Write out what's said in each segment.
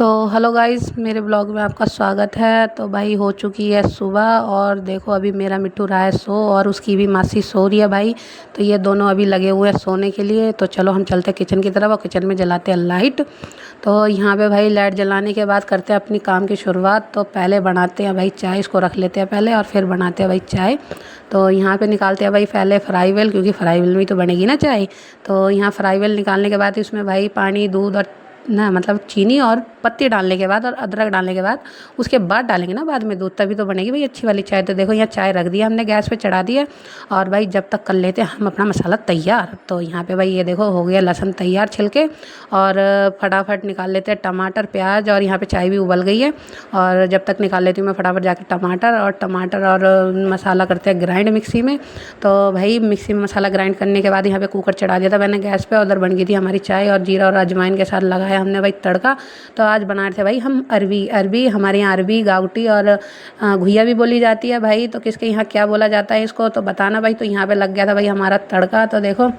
तो hello guys, मेरे blog में आपका स्वागत है। तो भाई हो चुकी है सुबह और देखो अभी मेरा मिट्टू रहा है सो और उसकी भी मासी सो रही है भाई। तो ये दोनों अभी लगे हुए हैं सोने के लिए। तो चलो हम चलते हैं किचन की तरफ और किचन में जलाते हैं लाइट। तो यहाँ पे भाई लाइट जलाने के बाद करते हैं अपनी काम की शुरुआत। तो पहले बनाते हैं भाई चाय, इसको रख लेते हैं पहले और फिर बनाते हैं भाई चाय। तो यहाँ पे निकालते हैं भाई पहले फ्राई व्हील, क्योंकि फ्राई व्हील में ही तो बनेगी ना चाय। तो यहाँ फ्राई व्हील निकालने के बाद इसमें भाई पानी, दूध और ना मतलब चीनी और पत्ती डालने के बाद और अदरक डालने के बाद उसके बाद डालेंगे ना बाद में दूध, तभी तो बनेगी भाई अच्छी वाली चाय। तो देखो यहाँ चाय रख दिया हमने, गैस पे चढ़ा दिया और भाई जब तक कर लेते हैं हम अपना मसाला तैयार। तो यहाँ पे भाई ये देखो हो गया लहसुन तैयार छिलके और फटाफट निकाल लेते हैं टमाटर प्याज। और यहाँ पे चाय भी उबल गई है और जब तक निकाल लेती हूँ मैं फटाफट जाके टमाटर और मसाला करते हैं ग्राइंड मिक्सी में। तो भाई मिक्सी में मसाला ग्राइंड करने के बाद यहाँ पे कुकर चढ़ा दिया था मैंने गैस पे। उधर बन गई थी हमारी चाय और जीरा और अजवाइन के साथ लगाया हमने भाई तड़का। तो आज बना रहे थे भाई हम अरबी अरबी हमारे यहाँ अरबी गावटी और घुइया भी बोली जाती है भाई। तो किसके यहाँ क्या बोला जाता है इसको तो बताना भाई। तो यहाँ पे लग गया था भाई हमारा तड़का। तो देखो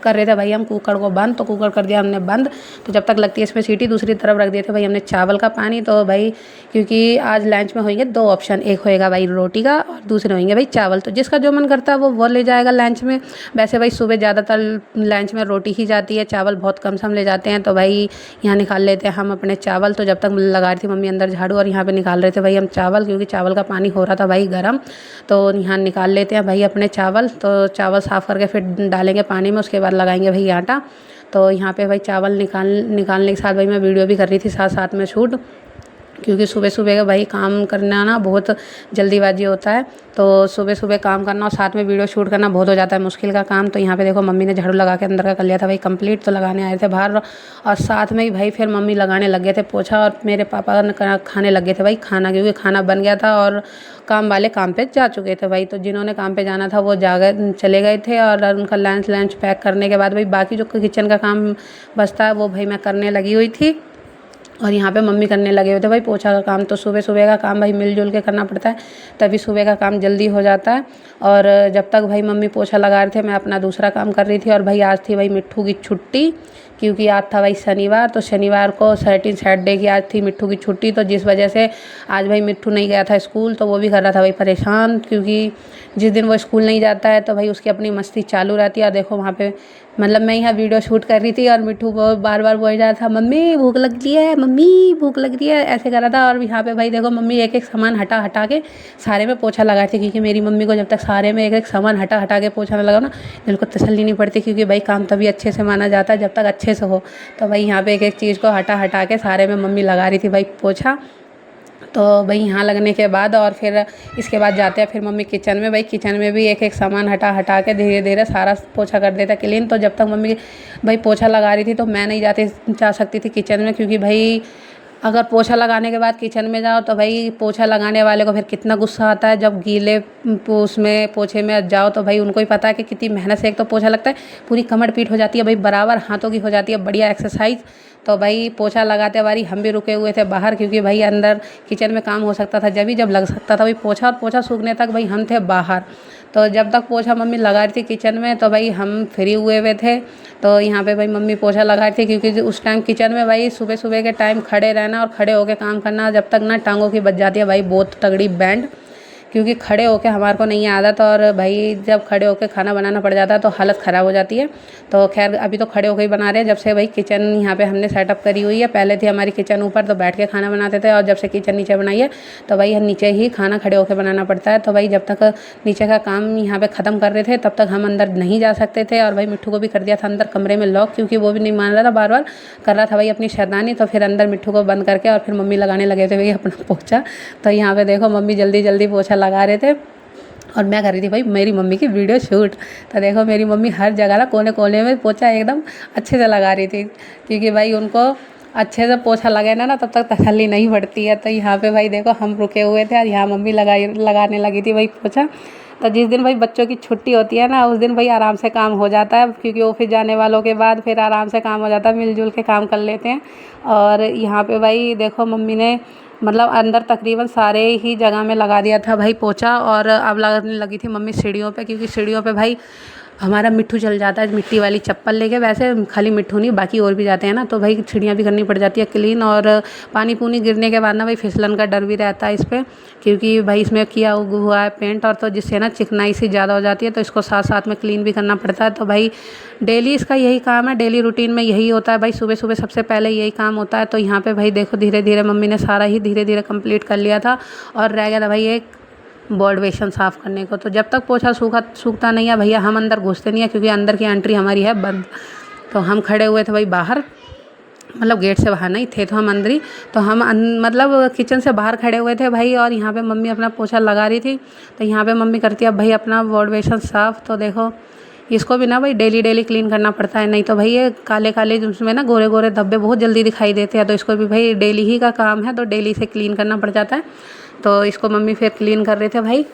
कर रहे थे भाई हम कुकर को बंद, तो कुकर कर दिया हमने बंद। तो जब तक लगती है इसमें सीटी दूसरी तरफ रख दिए थे भाई हमने चावल का पानी। तो भाई क्योंकि आज लंच में होंगे दो ऑप्शन, एक होएगा भाई रोटी का और दूसरे होंगे भाई चावल। तो जिसका जो मन करता है वो ले जाएगा लंच में। वैसे भाई सुबह ज़्यादातर लंच में रोटी ही जाती है, चावल बहुत कम से हम ले जाते हैं। तो भाई यहाँ निकाल लेते हैं हम अपने चावल। तो जब तक लगा रही थी मम्मी अंदर झाड़ू और यहाँ पे निकाल रहे थे भाई हम चावल, क्योंकि चावल का पानी हो रहा था भाई गर्म। तो यहाँ निकाल लेते हैं भाई अपने चावल। तो चावल साफ़ करके फिर डालेंगे पानी में, उसके बाद लगाएंगे भाई आटा। तो यहाँ पे भाई चावल निकालने के साथ भाई मैं वीडियो भी कर रही थी साथ साथ में शूट, क्योंकि सुबह सुबह का भाई काम करना ना बहुत जल्दीबाजी होता है। तो सुबह सुबह काम करना और साथ में वीडियो शूट करना बहुत हो जाता है मुश्किल का काम। तो यहाँ पे देखो मम्मी ने झाड़ू लगा के अंदर का कर लिया था भाई कंप्लीट। तो लगाने आए थे बाहर और साथ में ही भाई फिर मम्मी लगाने लग गए थे पोछा और मेरे पापा खाने लग गए थे भाई खाना, क्योंकि खाना बन गया था और काम वाले काम पे जा चुके थे भाई। तो जिन्होंने काम पे जाना था वो चले गए थे और उनका लंच पैक करने के बाद भाई बाकी जो किचन का काम बचता है वो भाई मैं करने लगी हुई थी और यहाँ पे मम्मी करने लगे हुए थे भाई पोछा का काम। तो सुबह सुबह का काम भाई मिलजुल के करना पड़ता है, तभी सुबह का काम जल्दी हो जाता है। और जब तक भाई मम्मी पोछा लगा रहे थे मैं अपना दूसरा काम कर रही थी। और भाई आज थी भाई मिट्ठू की छुट्टी, क्योंकि आज था भाई शनिवार। तो शनिवार को सैटरडे की आज थी मिट्ठू की छुट्टी। तो जिस वजह से आज भाई मिट्ठू नहीं गया था स्कूल। तो वो भी कर रहा था भाई परेशान, क्योंकि जिस दिन वो स्कूल नहीं जाता है तो भाई उसकी अपनी मस्ती चालू रहती है। और देखो वहाँ पे मतलब मैं यहाँ वीडियो शूट कर रही थी और मिट्ठू को बार बार बोल रहा था मम्मी भूख लग रही है, मम्मी भूख लग रही है, ऐसे कर रहा था। और यहाँ पे भाई देखो मम्मी एक एक सामान हटा हटा के सारे में पोछा लगा थी, क्योंकि मेरी मम्मी को जब तक सारे में एक एक सामान हटा हटा के पोछा ना लगाओ ना दिल को तसल्ली नहीं पड़ती, क्योंकि भाई काम तभी अच्छे से माना जाता है जब तक अच्छे से हो। तो भाई यहाँ पे एक एक चीज़ को हटा हटा के सारे में मम्मी लगा रही थी भाई पोछा। तो भाई यहाँ लगने के बाद और फिर इसके बाद जाते हैं फिर मम्मी किचन में। भाई किचन में भी एक एक सामान हटा हटा के धीरे धीरे सारा पोछा कर देता क्लीन। तो जब तक मम्मी भाई पोछा लगा रही थी तो मैं नहीं जा सकती थी किचन में, क्योंकि भाई अगर पोछा लगाने के बाद किचन में जाओ तो भाई पोछा लगाने वाले को फिर कितना गुस्सा आता है जब गीले उसमें पोछे में जाओ। तो भाई उनको ही पता है कि कितनी मेहनत से एक तो पोछा लगता है, पूरी कमर पीठ हो जाती है भाई बराबर हाथों की हो जाती है बढ़िया एक्सरसाइज। तो भाई पोछा लगाते बारी हम भी रुके हुए थे बाहर, क्योंकि भाई अंदर किचन में काम हो सकता था जब लग सकता था भाई पोछा, और पोछा सूखने तक भाई हम थे बाहर। तो जब तक पोछा मम्मी लगा रही थी किचन में तो भाई हम फ्री हुए हुए थे। तो यहाँ पे भाई मम्मी पोछा लगा रही थी, क्योंकि उस टाइम किचन में भाई सुबह सुबह के टाइम खड़े रहना और खड़े होकर काम करना, जब तक ना टांगों की बच जाती है भाई बहुत तगड़ी बैंड, क्योंकि खड़े होके हमारे को नहीं आदत। और भाई जब खड़े होके खाना बनाना पड़ जाता है तो हालत ख़राब हो जाती है। तो खैर अभी तो खड़े होके ही बना रहे हैं जब से भाई किचन यहाँ पे हमने सेटअप करी हुई है। पहले थी हमारी किचन ऊपर तो बैठ के खाना बनाते थे, और जब से किचन नीचे बनाई है तो भाई नीचे ही खाना खड़े होकर बनाना पड़ता है। तो भाई जब तक नीचे का काम यहाँ पे ख़त्म कर रहे थे तब तक हम अंदर नहीं जा सकते थे। और भाई मिट्ठू को भी कर दिया था अंदर कमरे में लॉक, क्योंकि वो भी नहीं मान रहा था, बार बार कर रहा था भाई अपनी शैतानी। तो फिर अंदर मिट्ठू को बंद करके और फिर मम्मी लगाने लगे थे भाई अपना पोछा। तो यहाँ पे देखो मम्मी जल्दी जल्दी पोछा लगा रहे थे और मैं कर रही थी भाई मेरी मम्मी की वीडियो शूट। तो देखो मेरी मम्मी हर जगह ना कोने कोने में पोछा एकदम अच्छे से लगा रही थी, क्योंकि भाई उनको अच्छे से पोछा लगे ना तब तक तसल्ली नहीं बढ़ती है। तो यहाँ पे भाई देखो हम रुके हुए थे और यहाँ मम्मी लगाने लगी थी भाई पोछा। तो जिस दिन भाई बच्चों की छुट्टी होती है ना उस दिन भाई आराम से काम हो जाता है, क्योंकि ऑफिस जाने वालों के बाद फिर आराम से काम हो जाता है, मिलजुल के काम कर लेते हैं। और यहाँ पे भाई देखो मम्मी ने मतलब अंदर तकरीबन सारे ही जगह में लगा दिया था भाई पोछा। और अब लगाने लगी थी मम्मी सीढ़ियों पे, क्योंकि सीढ़ियों पे भाई हमारा मिट्ठू चल जाता है मिट्टी वाली चप्पल लेके। वैसे खाली मिट्ठू नहीं, बाकी और भी जाते हैं ना, तो भाई सीढ़ियाँ भी करनी पड़ जाती है क्लीन। और पानी पूनी गिरने के बाद ना भाई फिसलन का डर भी रहता है इस पर, क्योंकि भाई इसमें किया हुआ है पेंट, और तो जिससे ना चिकनाई सी ज़्यादा हो जाती है, तो इसको साथ साथ में क्लीन भी करना पड़ता है। तो भाई डेली इसका यही काम है, डेली रूटीन में यही होता है भाई, सुबह सुबह सबसे पहले यही काम होता है। तो यहाँ पे भाई देखो धीरे धीरे मम्मी ने सारा ही धीरे धीरे कंप्लीट कर लिया था, और रह गया था भाई एक बॉडी बेसन साफ़ करने को। तो जब तक पोछा सूखता नहीं है भैया हम अंदर घुसते नहीं है, क्योंकि अंदर की एंट्री हमारी है बंद। तो हम खड़े हुए थे भाई बाहर, मतलब गेट से बाहर नहीं थे, तो हम अंदर ही, तो हम मतलब किचन से बाहर खड़े हुए थे भाई, और यहाँ पे मम्मी अपना पोछा लगा रही थी। तो यहाँ पे मम्मी करती है अब भाई अपना बॉडी बेसन साफ़। तो देखो इसको भी ना भाई डेली डेली क्लीन करना पड़ता है, नहीं तो भाई ये काले काले उसमें ना गोरे गोरे धब्बे बहुत जल्दी दिखाई देते हैं। तो इसको भी भाई डेली ही का काम है, तो डेली से क्लीन करना पड़ जाता है। तो इसको मम्मी फिर क्लीन कर रहे थे भाई।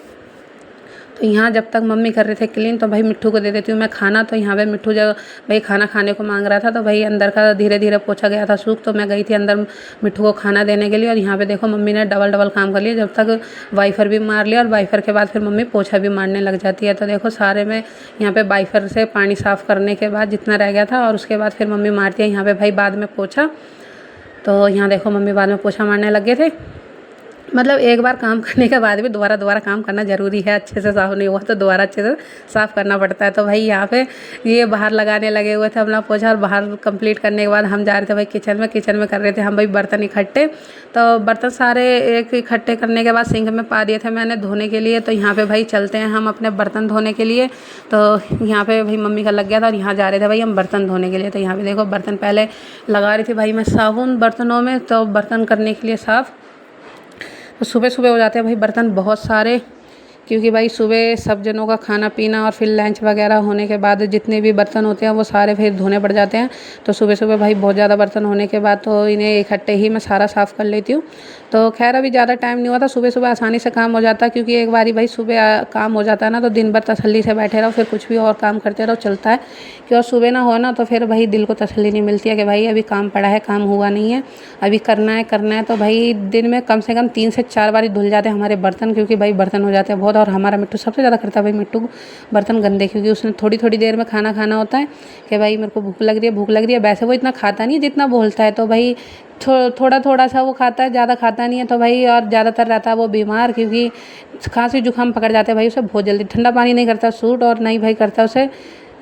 तो यहाँ जब तक मम्मी कर रहे थे क्लीन, तो भाई मिट्ठू को दे देती हूँ मैं खाना। तो यहाँ पे मिट्ठू जब भाई खाना खाने को मांग रहा था, तो भाई अंदर का धीरे धीरे पोछा गया था सूख, तो मैं गई थी अंदर मिट्ठू को खाना देने के लिए। और यहाँ पे देखो मम्मी ने डबल डबल काम कर लिया, जब तक वाइफर भी मार लिया, और वाइफर के बाद फिर मम्मी पोछा भी मारने लग जाती है। तो देखो सारे में यहाँ पे वाइफर से पानी साफ़ करने के बाद जितना रह गया था, और उसके बाद फिर मम्मी मारती है यहाँ पे भाई बाद में पोछा। तो यहाँ देखो मम्मी बाद में पोछा मारने लग गए थे। मतलब एक बार काम करने के बाद भी दोबारा दोबारा काम करना ज़रूरी है, अच्छे से साफ़ नहीं हुआ तो दोबारा अच्छे से साफ़ करना पड़ता है। तो भाई यहाँ पे ये बाहर लगाने लगे हुए थे अपना पोछा, और बाहर कंप्लीट करने के बाद हम जा रहे थे भाई किचन में कर रहे थे हम भाई बर्तन इकट्ठे। तो बर्तन सारे एक इकट्ठे करने के बाद सिंक में पा दिए थे मैंने धोने के लिए। तो यहाँ पर भाई चलते हैं हम अपने बर्तन धोने के लिए। तो यहाँ पर भाई मम्मी का लग गया था, और यहाँ जा रहे थे भाई हम बर्तन धोने के लिए। तो यहाँ पर देखो बर्तन पहले लगा रही थी भाई मैं साबुन बर्तनों में, तो बर्तन करने के लिए साफ़। तो सुबह सुबह हो जाते हैं भाई बर्तन बहुत सारे, क्योंकि भाई सुबह सब जनों का खाना पीना और फिर लंच वगैरह होने के बाद जितने भी बर्तन होते हैं वो सारे फिर धोने पड़ जाते हैं। तो सुबह सुबह भाई बहुत ज़्यादा बर्तन होने के बाद तो इन्हें इकट्ठे ही मैं सारा साफ़ कर लेती हूँ। तो खैर अभी ज़्यादा टाइम नहीं हुआ था, सुबह सुबह आसानी से काम हो जाता है, क्योंकि एक बारी भाई सुबह काम हो जाता है ना, तो दिन भर तसल्ली से बैठे रहो, फिर कुछ भी और काम करते रहो चलता है। कि और सुबह ना हो ना, तो फिर भाई दिल को तसल्ली नहीं मिलती है कि भाई अभी काम पड़ा है, काम हुआ नहीं है, अभी करना है। तो भाई दिन में कम से कम 3 से 4 बार धुल जाते हैं हमारे बर्तन, क्योंकि भाई बर्तन हो जाते हैं बहुत। और हमारा मिट्टू सबसे ज़्यादा करता है भाई मिट्टू बर्तन गंदे, क्योंकि उसने थोड़ी थोड़ी देर में खाना खाना होता है कि भाई मेरे को भूख लग रही है। वैसे वो इतना खाता नहीं जितना बोलता है, तो भाई थोड़ा थोड़ा सा वो खाता है, ज़्यादा खाता नहीं है। तो भाई और ज़्यादातर रहता है वो बीमार, क्योंकि खांसी जुकाम पकड़ जाते हैं भाई उसे बहुत जल्दी। ठंडा पानी नहीं करता सूट, और नहीं भाई करता उसे,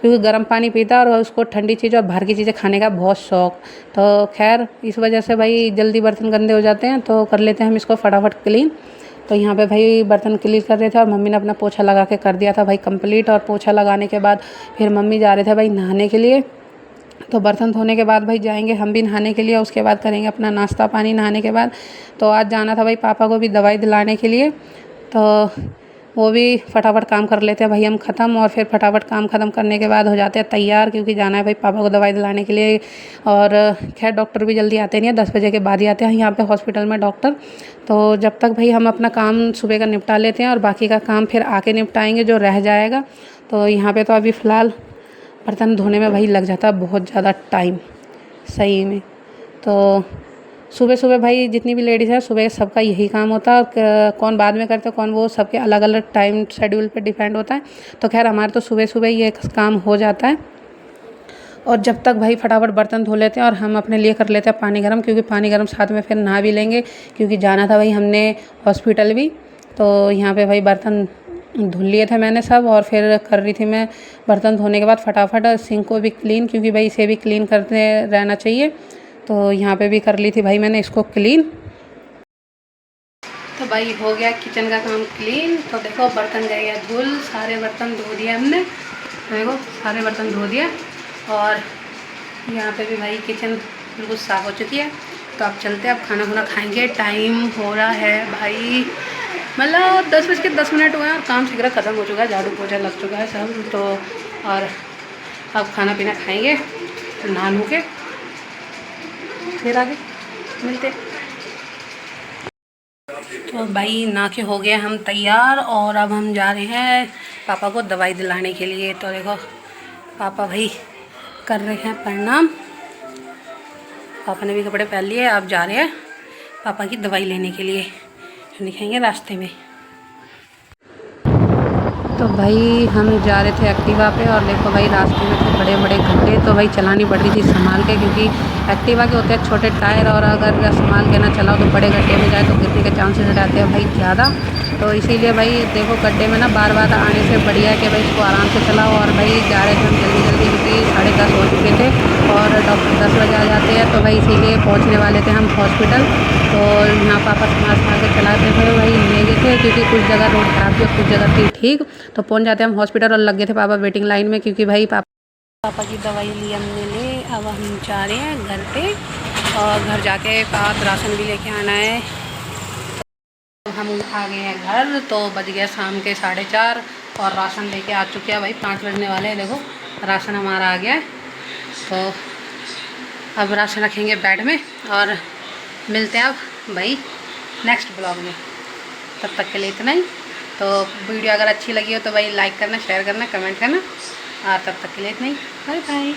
क्योंकि गर्म पानी पीता और उसको ठंडी चीज़ और बाहर की चीज़ें खाने का बहुत शौक। तो खैर इस वजह से भाई जल्दी बर्तन गंदे हो जाते हैं, तो कर लेते हैं हम इसको फटाफट क्लीन। तो यहाँ पे भाई बर्तन क्लीन कर रहे थे, और मम्मी ने अपना पोछा लगा के कर दिया था भाई कंप्लीट। और पोछा लगाने के बाद फिर मम्मी जा रहे थे भाई नहाने के लिए। तो बर्तन धोने के बाद भाई जाएंगे हम भी नहाने के लिए, उसके बाद करेंगे अपना नाश्ता पानी नहाने के बाद। तो आज जाना था भाई पापा को भी दवाई दिलाने के लिए, तो वो भी फटाफट काम कर लेते हैं भाई हम ख़त्म। और फिर फटाफट काम ख़त्म करने के बाद हो जाते हैं तैयार, क्योंकि जाना है भाई पापा को दवाई दिलाने के लिए। और खैर डॉक्टर भी जल्दी आते नहीं है, 10 बजे के बाद ही आते हैं यहाँ पे हॉस्पिटल में डॉक्टर। तो जब तक भाई हम अपना काम सुबह का निपटा लेते हैं, और बाकी का काम फिर आके निपटाएंगे जो रह जाएगा। तो यहाँ पे तो अभी फ़िलहाल बर्तन धोने में भाई लग जाता है बहुत ज़्यादा टाइम सही में। तो सुबह सुबह भाई जितनी भी लेडीज़ है सुबह सबका यही काम होता है, और कौन बाद में करते कौन वो सबके अलग अलग टाइम शेड्यूल पे डिपेंड होता है। तो खैर हमारे तो सुबह सुबह ये काम हो जाता है। और जब तक भाई फटाफट बर्तन धो लेते हैं, और हम अपने लिए कर लेते हैं पानी गर्म, क्योंकि पानी गर्म साथ में फिर नहा भी लेंगे, क्योंकि जाना था भाई हमने हॉस्पिटल भी। तो यहाँ पे भाई बर्तन धुल लिए थे मैंने सब, और फिर कर रही थी मैं बर्तन धोने के बाद फटाफट सिंक को भी क्लीन, क्योंकि भाई इसे भी क्लीन करते रहना चाहिए। तो यहाँ पे भी कर ली थी भाई मैंने इसको क्लीन। तो भाई हो गया किचन का काम क्लीन। तो देखो बर्तन गए हैं धुल, सारे बर्तन धो दिए हमने, देखो सारे बर्तन धो दिए। और यहाँ पे भी भाई किचन बिल्कुल साफ़ हो चुकी है। तो अब चलते हैं, अब खाना खुना खाएंगे। टाइम हो रहा है भाई मतलब 10:10 हुए हैं, और काम शीघ्र ख़त्म हो चुका है, झाड़ू पोछा लग चुका है सब। तो और अब खाना पीना खाएंगे, नहा नू के फिर आगे मिलते। तो भाई नहा के हो गए हम तैयार, और अब हम जा रहे हैं पापा को दवाई दिलाने के लिए। तो देखो पापा भाई कर रहे हैं प्रणाम, पापा ने भी कपड़े पहन लिए। अब जा रहे हैं पापा की दवाई लेने के लिए, दिखेंगे रास्ते में। तो भाई हम जा रहे थे एक्टिवा पे और देखो भाई रास्ते में थे बड़े बड़े गड्ढे, तो भाई चलानी पड़ रही थी संभाल के, क्योंकि एक्टिवा के होते हैं छोटे टायर और अगर संभाल के ना चलाओ तो बड़े गड्ढे में जाए तो गिरने के चांसेस रहते हैं भाई ज़्यादा। तो इसीलिए भाई देखो गड्ढे में ना बार बार आने से बढ़िया है कि भाई इसको आराम से चलाओ। और भाई जा रहे थे हम जल्दी जल्दी क्योंकि 10:30 हो चुके थे और डॉक्टर 10 बजे आ जाते हैं, तो भाई इसीलिए पहुँचने वाले थे हम हॉस्पिटल। तो यहाँ पापा संभाल के चलाते थे भाई, ले गए थे क्योंकि कुछ जगह रोड खराब थी और कुछ जगह थी ठीक। तो पहुँच जाते हम हॉस्पिटल और लग गए थे पापा वेटिंग लाइन में, क्योंकि भाई पापा की दवाई ली हमने ले। अब हम जा रहे हैं घर पे और घर जाके पास राशन भी लेके आना है। तो हम आ गए हैं घर, तो बज गया शाम के 4:30 और राशन लेके आ चुके हैं भाई, 5 बजने वाले हैं। देखो राशन हमारा आ गया है। तो अब राशन रखेंगे बेड में और मिलते हैं अब भाई नेक्स्ट ब्लॉग में। तब तक के लिए इतना ही। तो वीडियो अगर अच्छी लगी हो तो भाई लाइक करना, शेयर करना, कमेंट करना। और तब तक के लिए इतना ही। Bye bye.